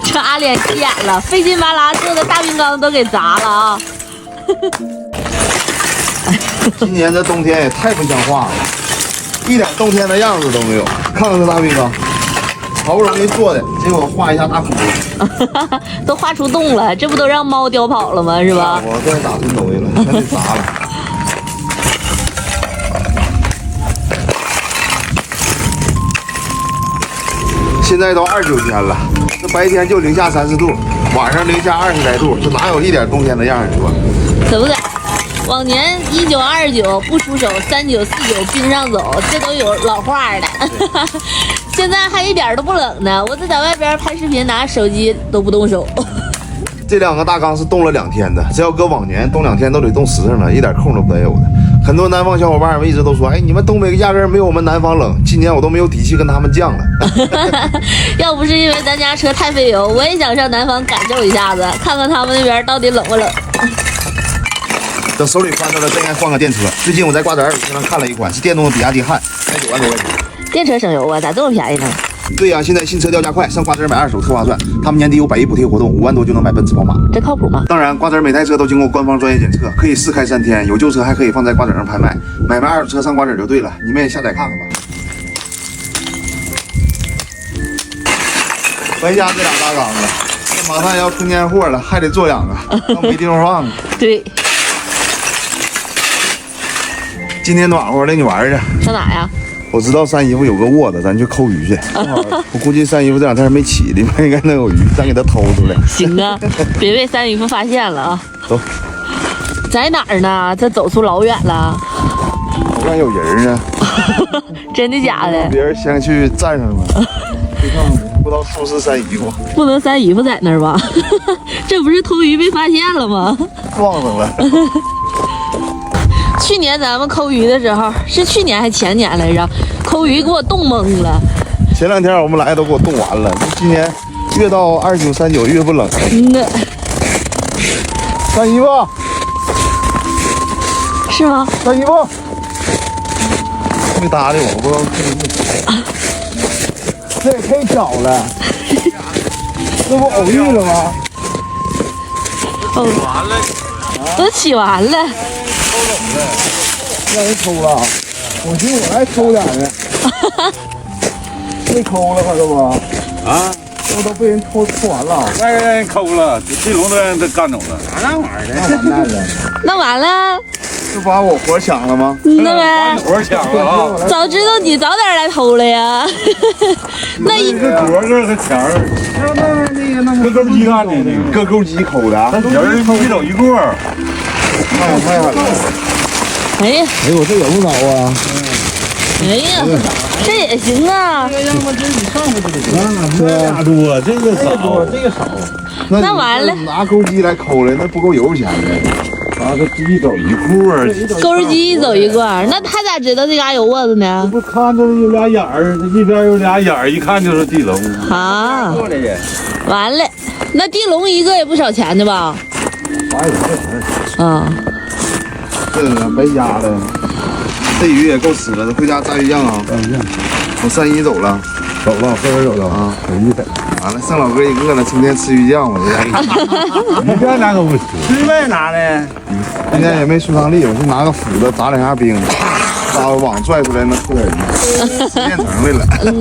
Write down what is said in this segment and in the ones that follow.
这阿脸急眼了，费劲巴拉做的大冰缸都给砸了啊！今年这冬天也太不像话了，一点冬天的样子都没有。看看这大冰缸，好不容易做的，结果画一下大窟窿，都画出洞了，这不都让猫叼跑了吗？是吧？我这打顺东西了，全给砸了。现在都29天了，这白天就零下30度，晚上零下20来度，这哪有一点冬天的样儿？你说？可不可？往年19、29不出手，39、49冰上走，这都有老话的。现在还一点都不冷呢，我这在外边拍视频，拿手机都不动手。这2个大缸是冻了2天的，这要搁往年冻2天都得冻实诚了，一点空都不得有的。很多南方小伙伴们一直都说，哎，你们东北压根儿没有我们南方冷。今年我都没有底气跟他们犟了。要不是因为咱家车太费油，我也想上南方感受一下子，看看他们那边到底冷不冷。等手里翻着了，真该换个电车。最近我在瓜子二手车上看了一款，是电动的比亚迪汉，才9万多块钱。电车省油啊，咋这么便宜呢？对呀、现在新车掉价快，上瓜子买二手特划算。他们年底有100亿补贴活动，5万多就能买奔驰、宝马，这靠谱吗？当然，瓜子每台车都经过官方专业检测，可以试开3天，有旧车还可以放在瓜子上拍卖。买卖二手车上瓜子就对了，你们也下载看看吧。回家这2大缸子，这马上要春天货了，还得做2个，都没地方放。对，今天暖和了，你玩去。上哪呀？我知道三姨夫有个窝子，咱去抠鱼去。我估计三姨夫这2天没起，里面应该能有鱼，咱给他偷出来。行啊，别被三姨夫发现了啊！走，在哪儿呢？这走出老远了。我看有人啊，真的假的？别人先去站上了，去看看，不知道是不是三姨夫。不能三姨夫在那儿吧？这不是偷鱼被发现了吗？撞上了。去年咱们抠鱼的时候，是去年还前年来着，抠鱼给我冻懵了。前2天我们来都给我冻完了，今年越到29、39越不冷。呐，三姨夫，是吗？三姨夫，没搭理我，不知道是不是。这也太巧了，这不偶遇了吗？哦，完了，都起完了。让人偷了，我寻思我来偷点呢，被抠了，可是不？啊，这都被人偷完了，那个让人抠了，地笼都让人干走了。啥玩意儿那完蛋了，那完了，这把我活抢了吗？那呗，活抢了啊！早知道你早点来偷了呀。那一这镯子和钱儿，那搁钩机干的那个，搁钩机抠的，人一走一过。太狠了！哎呀，哎呦，这也不少啊！哎呀，这也行啊。对，多，这个少，这个少。那完了拿钩机来抠来，那不够油钱的。拿个一走一过，钩机一走一罐，那他咋知道这嘎有窝子呢？不看着有俩眼儿，一边有俩眼儿，一看就是地笼。啊，完了，那地笼一个也不少钱的吧？800块钱。啊，这个白瞎了，这鱼也够吃了，回家炸鱼酱啊！我三姨走了，走了，后边走了啊！有意思。完了，剩老哥一个了，成天吃鱼酱，我这家鱼酱哪个不吃？吃呗拿的。今天也没出趟力，我就拿个斧子打2下冰，把网拽出来能出点鱼，吃现成来了。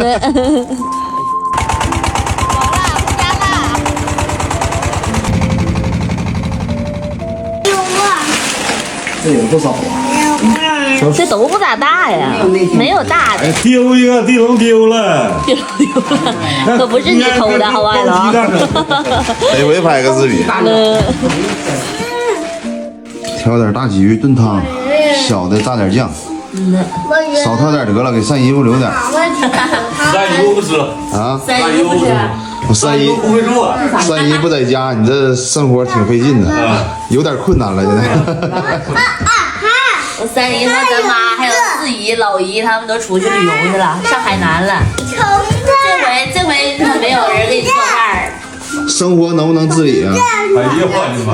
这也不少啊！这都不咋大呀，没有大的。丢一个地笼丢了，丢了，可不是你偷的，好吧，老。得回拍个视频。挑点大鲫鱼炖汤，小的炸点酱，少挑点得了，给三姨夫留点。三姨夫不吃啊！三姨夫不吃。我三姨不会做，三姨不在家，你这生活挺费劲的，有点困难了现在。我三姨和咱妈还有四姨、老姨他们都出去旅游去了，上海南了。这回没有人给你做饭。生活能不能自理啊？哎呀我的妈，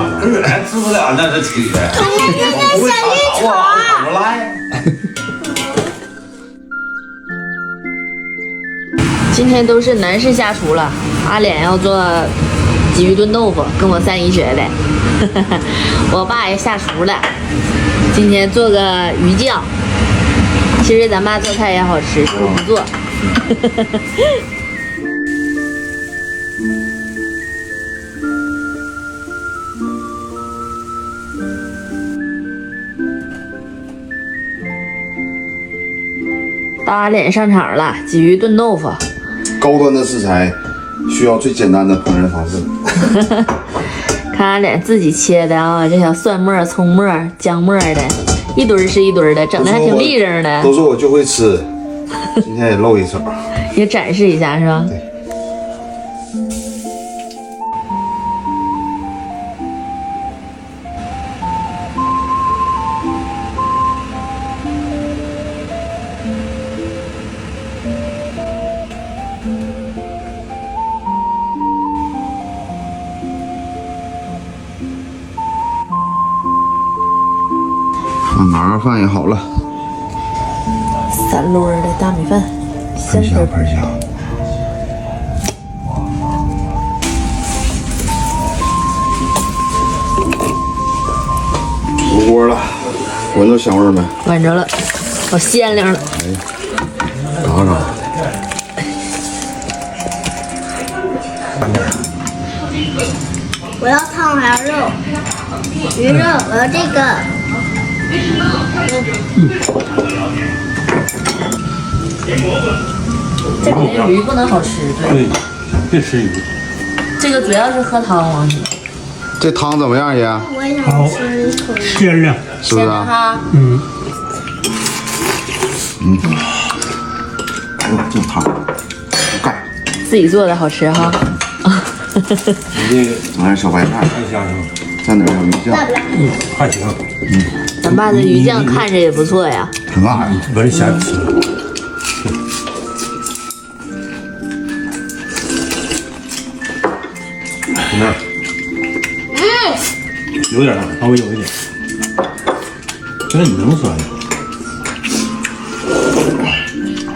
咱吃不了那这起的。我不会炒炒啊，怎么来？今天都是男士下厨了，阿脸要做鲫鱼炖豆腐，跟我三姨学的。我爸也下厨了，今天做个鱼酱。其实咱爸做菜也好吃，就是不做。到阿脸上场了，鲫鱼炖豆腐。高端的食材需要最简单的烹饪方式。看阿脸自己切的啊，这小蒜末、葱末、姜末的，一堆儿是一堆儿的，整的还挺立正的。都说我就会吃，今天也露一手，也展示一下是吧？对。麻辣饭也好了，3摞的大米饭，喷香喷香。出锅了，闻着香味没？闻着了，好鲜亮了。尝尝。我要汤还要肉，鱼肉，我要这个。这里的鱼不能好吃，对，别吃鱼。这个主要是喝汤王姐。这汤怎么样爷？我也想吃一口。鲜亮，是不是啊？哈，这汤盖，自己做的好吃哈。你这个整点小白菜，太香了，蘸点小鱼酱，还行。咱爸的鱼酱看着也不错呀。挺辣的。闻着香吃。怎么样？有点辣，稍微有一点。现在你能酸？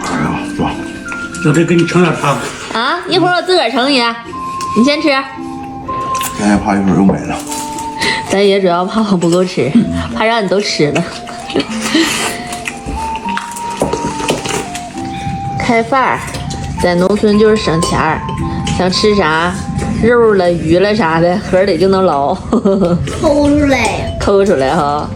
哎呀，爽！我再给你盛点汤。啊，一会儿我自个儿盛你，你先吃。现在怕一会儿又没了。咱爷主要怕我不够吃，怕让你都吃了。开饭儿，在农村就是省钱儿，想吃啥肉了、鱼了啥的，盒里就能捞，抠出来。抠出来哈。